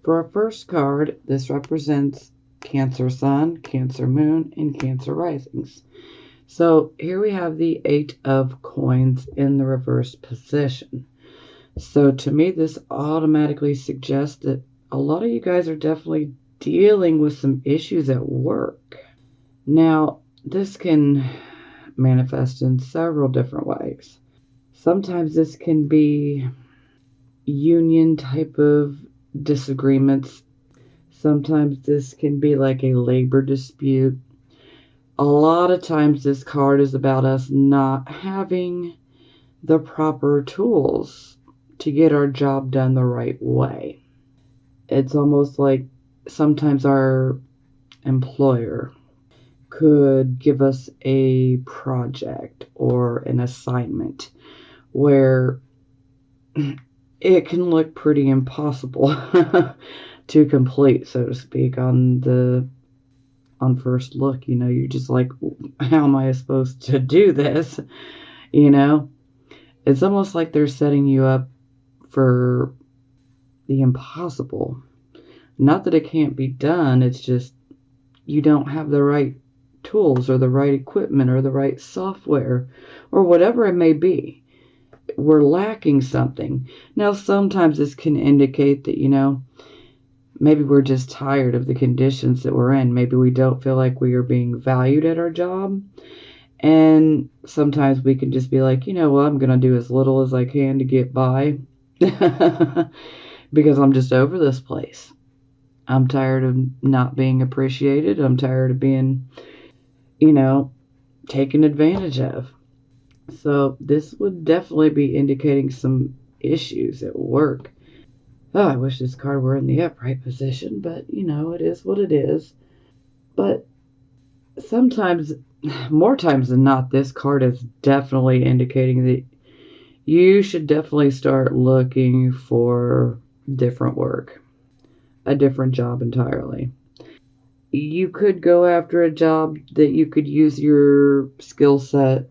For our first card, this represents Cancer Sun, Cancer Moon, and Cancer Risings. So here we have the Eight of Coins in the reverse position. So to me, this automatically suggests that a lot of you guys are definitely dealing with some issues at work. Now, this can manifest in several different ways. Sometimes this can be union type of disagreements. Sometimes this can be like a labor dispute. A lot of times this card is about us not having the proper tools to get our job done the right way. It's almost like sometimes our employer could give us a project or an assignment where it can look pretty impossible to complete, so to speak, on first look. You're just like, how am I supposed to do this? It's almost like they're setting you up for the impossible. Not that it can't be done, it's just you don't have the right tools or the right equipment or the right software or whatever it may be. We're lacking something. Now, sometimes this can indicate that, maybe we're just tired of the conditions that we're in. Maybe we don't feel like we are being valued at our job. And sometimes we can just be like, well, I'm going to do as little as I can to get by because I'm just over this place. I'm tired of not being appreciated. I'm tired of being, taken advantage of. So this would definitely be indicating some issues at work. Oh, I wish this card were in the upright position, but, it is what it is. But sometimes, more times than not, this card is definitely indicating that you should definitely start looking for different work, a different job entirely. You could go after a job that you could use your skill set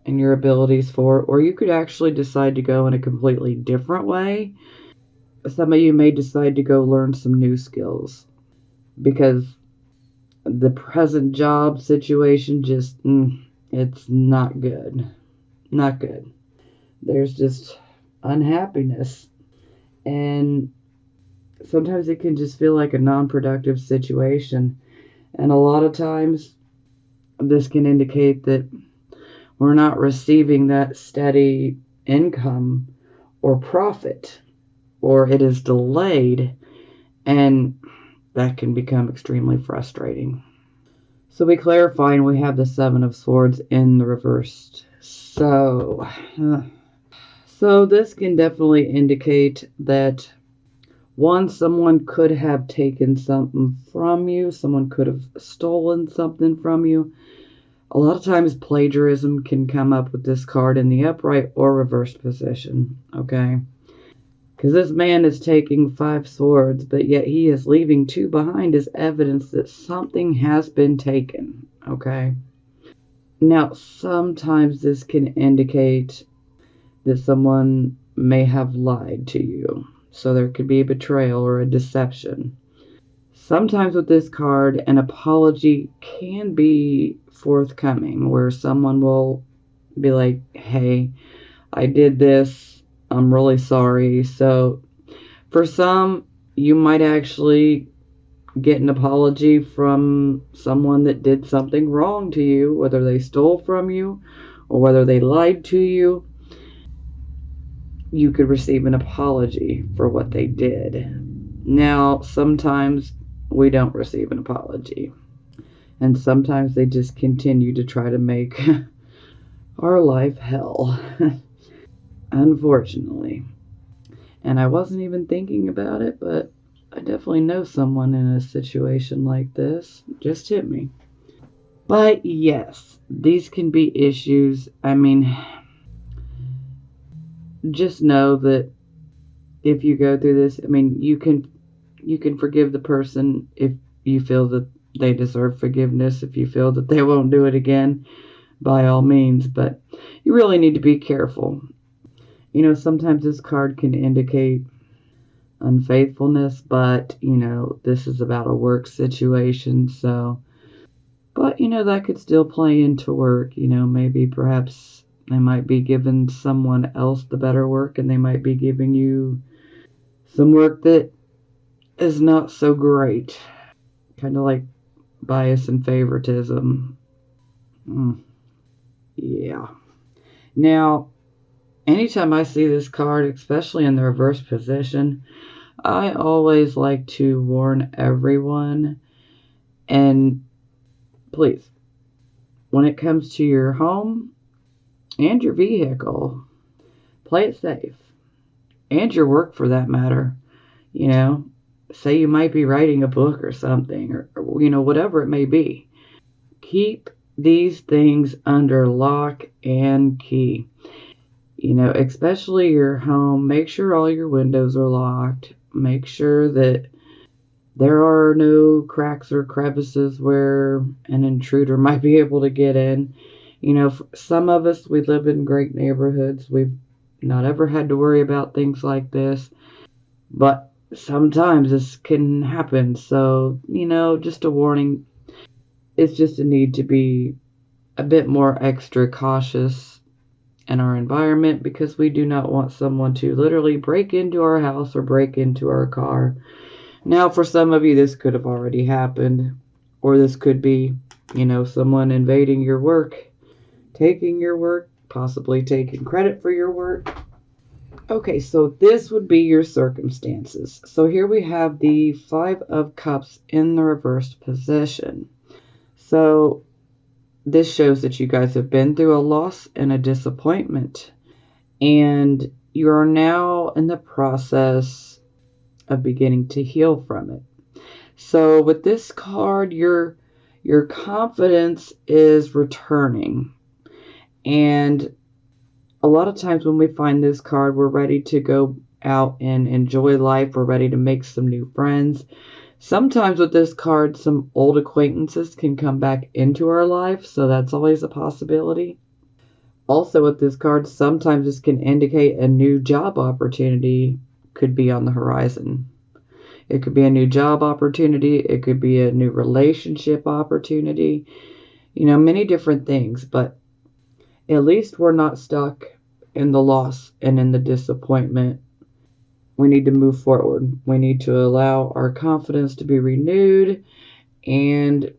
and your abilities for, or you could actually decide to go in a completely different way. Some of you may decide to go learn some new skills because the present job situation just, it's not good. Not good. There's just unhappiness. And sometimes it can just feel like a non-productive situation. And a lot of times this can indicate that we're not receiving that steady income or profit, or it is delayed, and that can become extremely frustrating. So we clarify, and we have the Seven of Swords in the reversed. So this can definitely indicate that, one, someone could have taken something from you. Someone could have stolen something from you. A lot of times plagiarism can come up with this card in the upright or reversed position, okay? Because this man is taking 5 swords, but yet he is leaving 2 behind as evidence that something has been taken, okay? Now, sometimes this can indicate that someone may have lied to you. So there could be a betrayal or a deception. Sometimes with this card, an apology can be forthcoming, where someone will be like, hey, I did this, I'm really sorry. So for some, you might actually get an apology from someone that did something wrong to you, whether they stole from you or whether they lied to you. You could receive an apology for what they did. Now, sometimes we don't receive an apology. And sometimes they just continue to try to make our life hell. Unfortunately. And I wasn't even thinking about it, but I definitely know someone in a situation like this. Just hit me. But yes, these can be issues. I mean, just know that if you go through this, I mean, you can forgive the person if you feel that they deserve forgiveness. If you feel that they won't do it again, by all means. But you really need to be careful. Sometimes this card can indicate unfaithfulness, but, this is about a work situation, so. But, that could still play into work. Maybe perhaps they might be giving someone else the better work and they might be giving you some work that is not so great. Kind of like bias and favoritism. Yeah. Now, anytime I see this card, especially in the reverse position, I always like to warn everyone, and please, when it comes to your home and your vehicle, play it safe. And your work, for that matter. Say you might be writing a book or something, or whatever it may be. Keep these things under lock and key. Especially your home. Make sure all your windows are locked. Make sure that there are no cracks or crevices where an intruder might be able to get in. For some of us, we live in great neighborhoods. We've not ever had to worry about things like this. But sometimes this can happen. So, just a warning. It's just a need to be a bit more extra cautious in our environment, because we do not want someone to literally break into our house or break into our car. Now, for some of you, this could have already happened, or this could be, someone invading your work, taking your work, possibly taking credit for your work. Okay, so this would be your circumstances. So here we have the 5 of Cups in the reversed position. So this shows that you guys have been through a loss and a disappointment, and you are now in the process of beginning to heal from it. So with this card, your confidence is returning, and a lot of times when we find this card, we're ready to go out and enjoy life. We're ready to make some new friends. Sometimes with this card, some old acquaintances can come back into our life, so that's always a possibility. Also with this card, sometimes this can indicate a new job opportunity could be on the horizon. It could be a new job opportunity. It could be a new relationship opportunity. Many different things, but at least we're not stuck in the loss and in the disappointment. We need to move forward. We need to allow our confidence to be renewed, and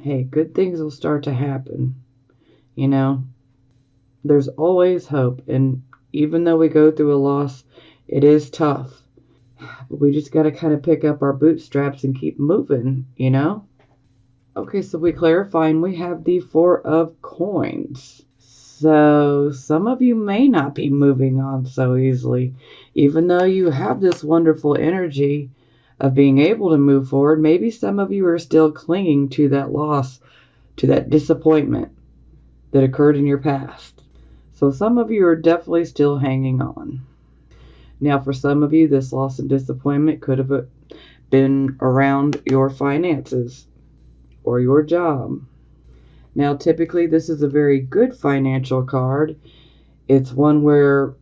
hey, good things will start to happen. There's always hope, and even though we go through a loss, it is tough. But we just got to kind of pick up our bootstraps and keep moving, Okay, so we clarify, and we have the 4 of Coins. So some of you may not be moving on so easily. Even though you have this wonderful energy of being able to move forward, maybe some of you are still clinging to that loss, to that disappointment that occurred in your past. So some of you are definitely still hanging on. Now, for some of you, this loss and disappointment could have been around your finances or your job. Now, typically, this is a very good financial card. It's one where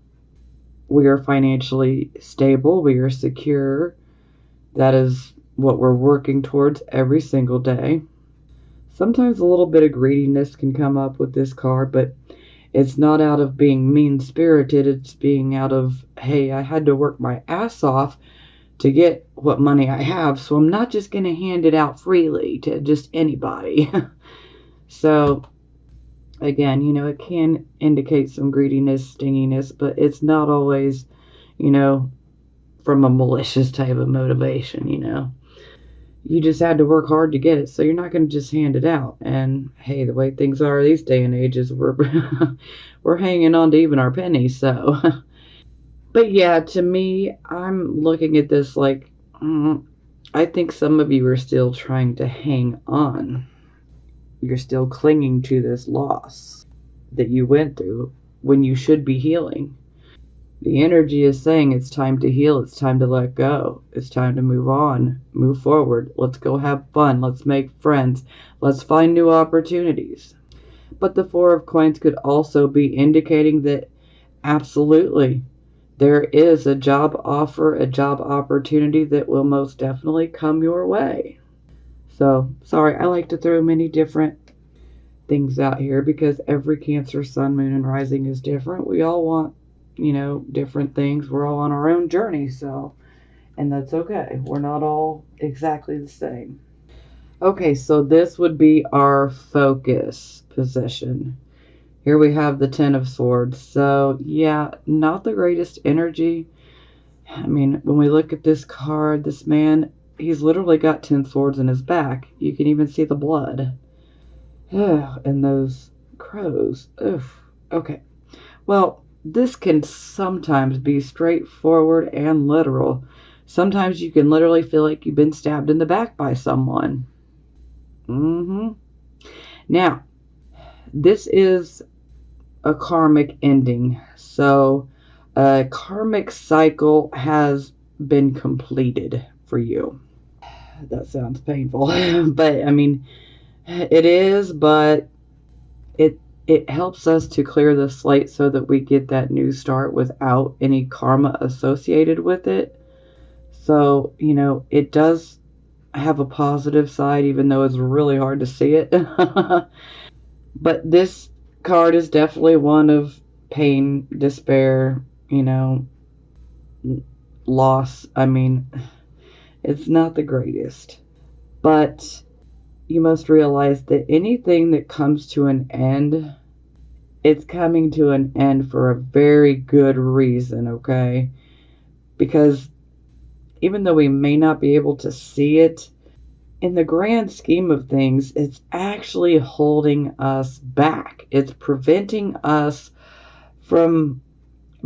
we are financially stable, we are secure. That is what we're working towards every single day. Sometimes a little bit of greediness can come up with this card, but it's not out of being mean-spirited. It's being out of, hey, I had to work my ass off to get what money I have, so I'm not just going to hand it out freely to just anybody. So, again, it can indicate some greediness, stinginess, but it's not always, from a malicious type of motivation, You just had to work hard to get it, so you're not going to just hand it out. And, hey, the way things are these day and ages, we're we're hanging on to even our pennies, so. But, yeah, to me, I'm looking at this like, I think some of you are still trying to hang on. You're still clinging to this loss that you went through when you should be healing. The energy is saying it's time to heal. It's time to let go. It's time to move on, move forward. Let's go have fun. Let's make friends. Let's find new opportunities. But the 4 of Coins could also be indicating that absolutely there is a job offer, a job opportunity that will most definitely come your way. So, sorry, I like to throw many different things out here because every Cancer, Sun, Moon, and Rising is different. We all want, different things. We're all on our own journey, so, and that's okay. We're not all exactly the same. Okay, so this would be our focus position. Here we have the Ten of Swords. So, yeah, not the greatest energy. I mean, when we look at this card, this man, he's literally got 10 swords in his back. You can even see the blood. And those crows. Oof. Okay. Well, this can sometimes be straightforward and literal. Sometimes you can literally feel like you've been stabbed in the back by someone. Now, this is a karmic ending. So, a karmic cycle has been completed for you. That sounds painful, but I mean, it is, but it helps us to clear the slate so that we get that new start without any karma associated with it. So, it does have a positive side, even though it's really hard to see it. But this card is definitely one of pain, despair, loss. I mean, it's not the greatest. But you must realize that anything that comes to an end, it's coming to an end for a very good reason, okay? Because even though we may not be able to see it, in the grand scheme of things, it's actually holding us back. It's preventing us from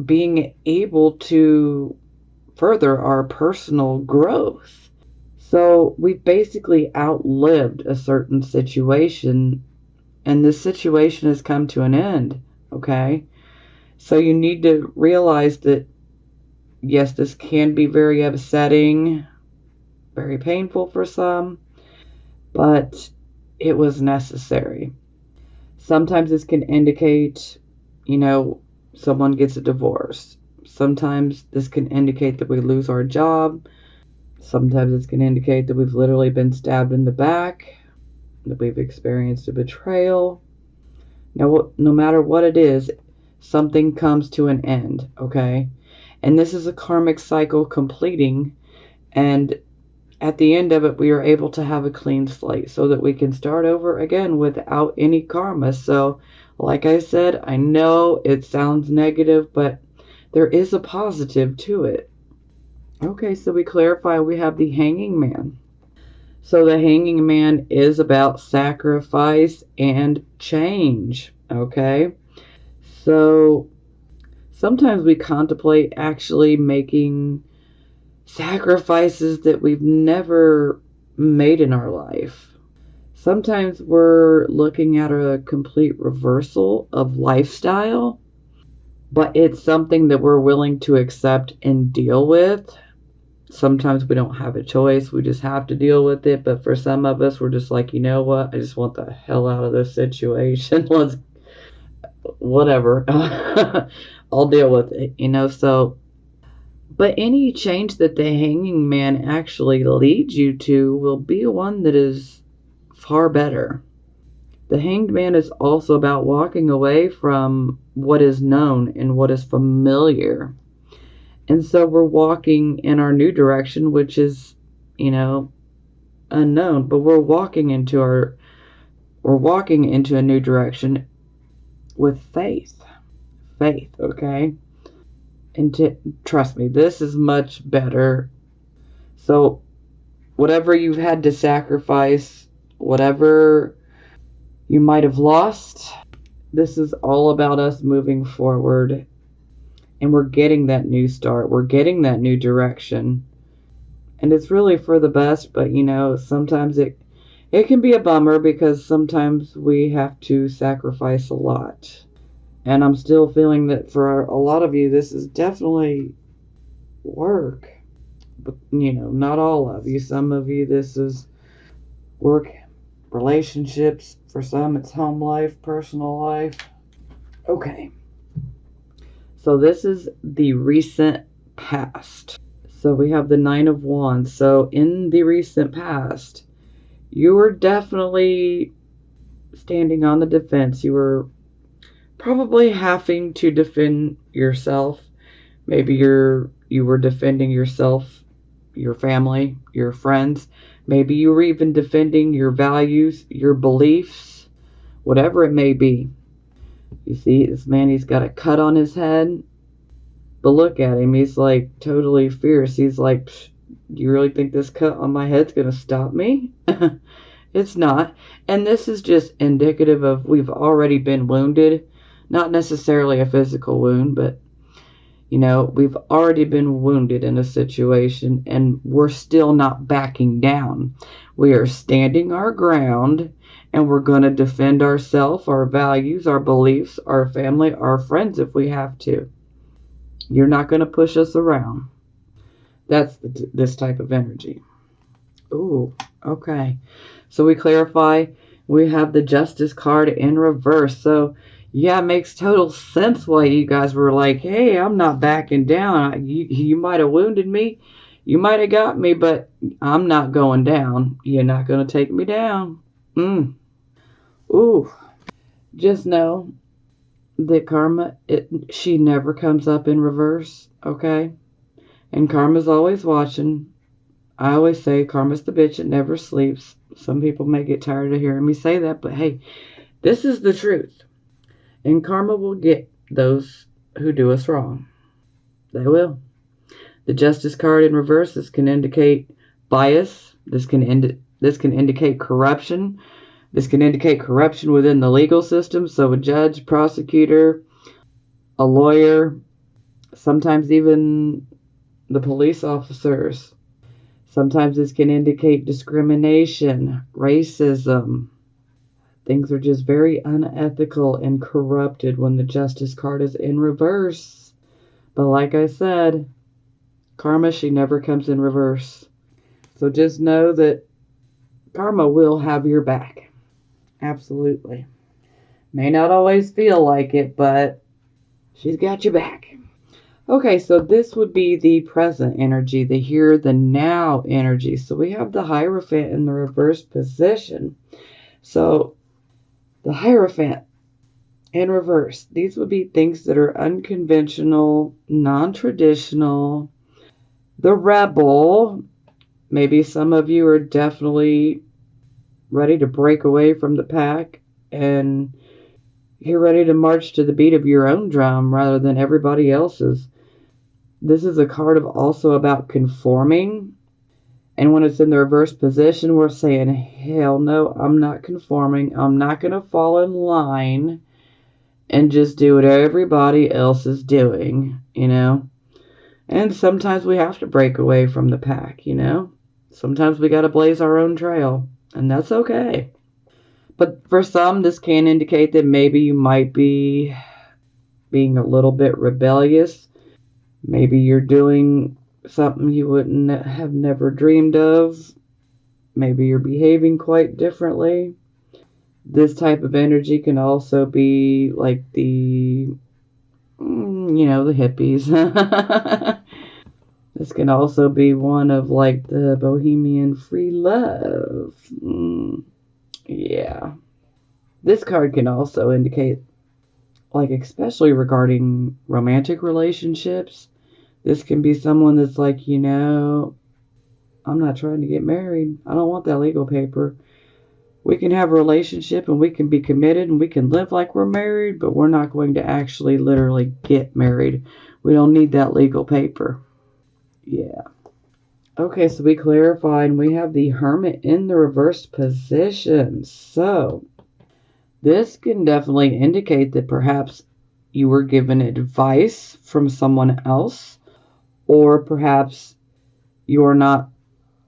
being able to further our personal growth. So we've basically outlived a certain situation, and this situation has come to an end, okay? So you need to realize that, yes, this can be very upsetting, very painful for some, but it was necessary. Sometimes this can indicate, someone gets a divorce. Sometimes this can indicate that we lose our job. Sometimes this can indicate that we've literally been stabbed in the back, that we've experienced a betrayal. Now, no matter what it is, something comes to an end, okay? And this is a karmic cycle completing, and at the end of it, we are able to have a clean slate so that we can start over again without any karma. So, like I said, I know it sounds negative, but there is a positive to it. Okay, so we clarify we have the Hanging Man. So the Hanging Man is about sacrifice and change, okay? So sometimes we contemplate actually making sacrifices that we've never made in our life. Sometimes we're looking at a complete reversal of lifestyle, but it's something that we're willing to accept and deal with. Sometimes we don't have a choice. We just have to deal with it. But for some of us, we're just like, you know what? I just want the hell out of this situation. Let's, whatever. I'll deal with it, so. But any change that the Hanging Man actually leads you to will be one that is far better. The Hanged Man is also about walking away from what is known and what is familiar. And so we're walking in our new direction, which is, unknown, but we're walking into a new direction with faith. Faith, okay? And trust me, this is much better. So whatever you've had to sacrifice, whatever you might have lost, this is all about us moving forward. And we're getting that new start. We're getting that new direction. And it's really for the best, but sometimes it can be a bummer because sometimes we have to sacrifice a lot. And I'm still feeling that for a lot of you, this is definitely work. But, not all of you. Some of you, this is work, relationships. For some, it's home life, personal life. Okay. So this is the recent past. So we have the Nine of Wands. So in the recent past, you were definitely standing on the defense. You were probably having to defend yourself. Maybe you were defending yourself, your family, your friends. Maybe you were even defending your values, your beliefs, whatever it may be. You see, this man, he's got a cut on his head. But look at him. He's like totally fierce. He's like, do you really think this cut on my head's going to stop me? It's not. And this is just indicative of we've already been wounded. Not necessarily a physical wound, but, you know, we've already been wounded in a situation and we're still not backing down. We are standing our ground and we're going to defend ourselves, our values, our beliefs, our family, our friends if we have to. You're not going to push us around. That's this type of energy. Ooh, okay. So we clarify, we have the Justice card in reverse. So, yeah, it makes total sense why you guys were like, hey, I'm not backing down. You might have wounded me. You might have got me, but I'm not going down. You're not going to take me down. Ooh. Just know that karma, she never comes up in reverse, okay? And karma's always watching. I always say karma's the bitch that never sleeps. Some people may get tired of hearing me say that, but hey, this is the truth. And karma will get those who do us wrong. They will. The Justice card in reverse, this can indicate bias. This can indicate corruption. This can indicate corruption within the legal system. So a judge, prosecutor, a lawyer, sometimes even the police officers. Sometimes this can indicate discrimination, racism. Things are just very unethical and corrupted when the Justice card is in reverse. But like I said, karma, she never comes in reverse. So just know that karma will have your back. Absolutely. May not always feel like it, but she's got your back. Okay, so this would be the present energy, the here, the now energy. So we have the Hierophant in the reverse position. So the Hierophant in reverse, these would be things that are unconventional, non-traditional. The Rebel, maybe some of you are definitely ready to break away from the pack and you're ready to march to the beat of your own drum rather than everybody else's. This is a card of also about conforming. And when it's in the reverse position, we're saying, hell no, I'm not conforming. I'm not going to fall in line and just do what everybody else is doing, you know. And sometimes we have to break away from the pack, you know. Sometimes we got to blaze our own trail, and that's okay. But for some, this can indicate that maybe you might be being a little bit rebellious. Maybe you're doing something you wouldn't have never dreamed of. Maybe you're behaving quite differently. This type of energy can also be like the, the hippies. This can also be one of like the bohemian free love. Yeah. This card can also indicate, like, especially regarding romantic relationships, this can be someone that's like, I'm not trying to get married. I don't want that legal paper. We can have a relationship and we can be committed and we can live like we're married, but we're not going to actually literally get married. We don't need that legal paper. Yeah. Okay, so we clarified and we have the Hermit in the reversed position. So this can definitely indicate that perhaps you were given advice from someone else, or perhaps you're not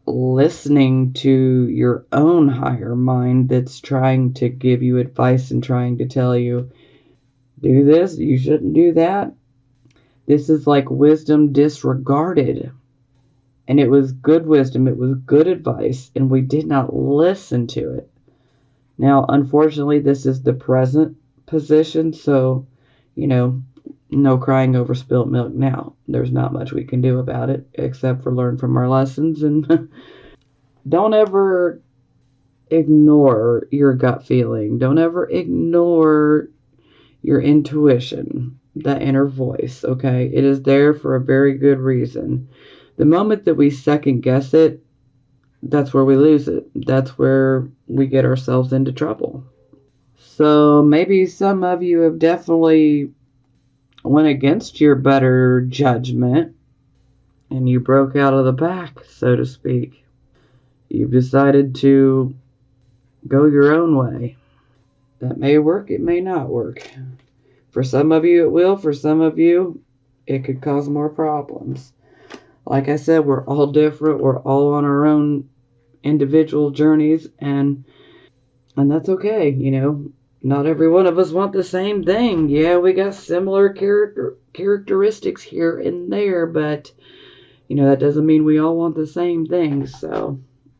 listening to your own higher mind that's trying to give you advice and trying to tell you, do this, you shouldn't do that. This is like wisdom disregarded. And it was good wisdom, it was good advice, and we did not listen to it. Now, unfortunately, this is the present position, so, No crying over spilt milk now. There's not much we can do about it except for learn from our lessons, and don't ever ignore your gut feeling. Don't ever ignore your intuition, that inner voice, okay? It is there for a very good reason. The moment that we second guess it, that's where we lose it. That's where we get ourselves into trouble. So maybe some of you have definitely went against your better judgment and you broke out of the pack, so to speak. You've decided to go your own way. That may work, it may not work. For some of you, it will. For some of you, it could cause more problems. Like I said, we're all different. We're all on our own individual journeys, and that's okay. Not every one of us want the same thing. Yeah, we got similar characteristics here and there, but that doesn't mean we all want the same things. So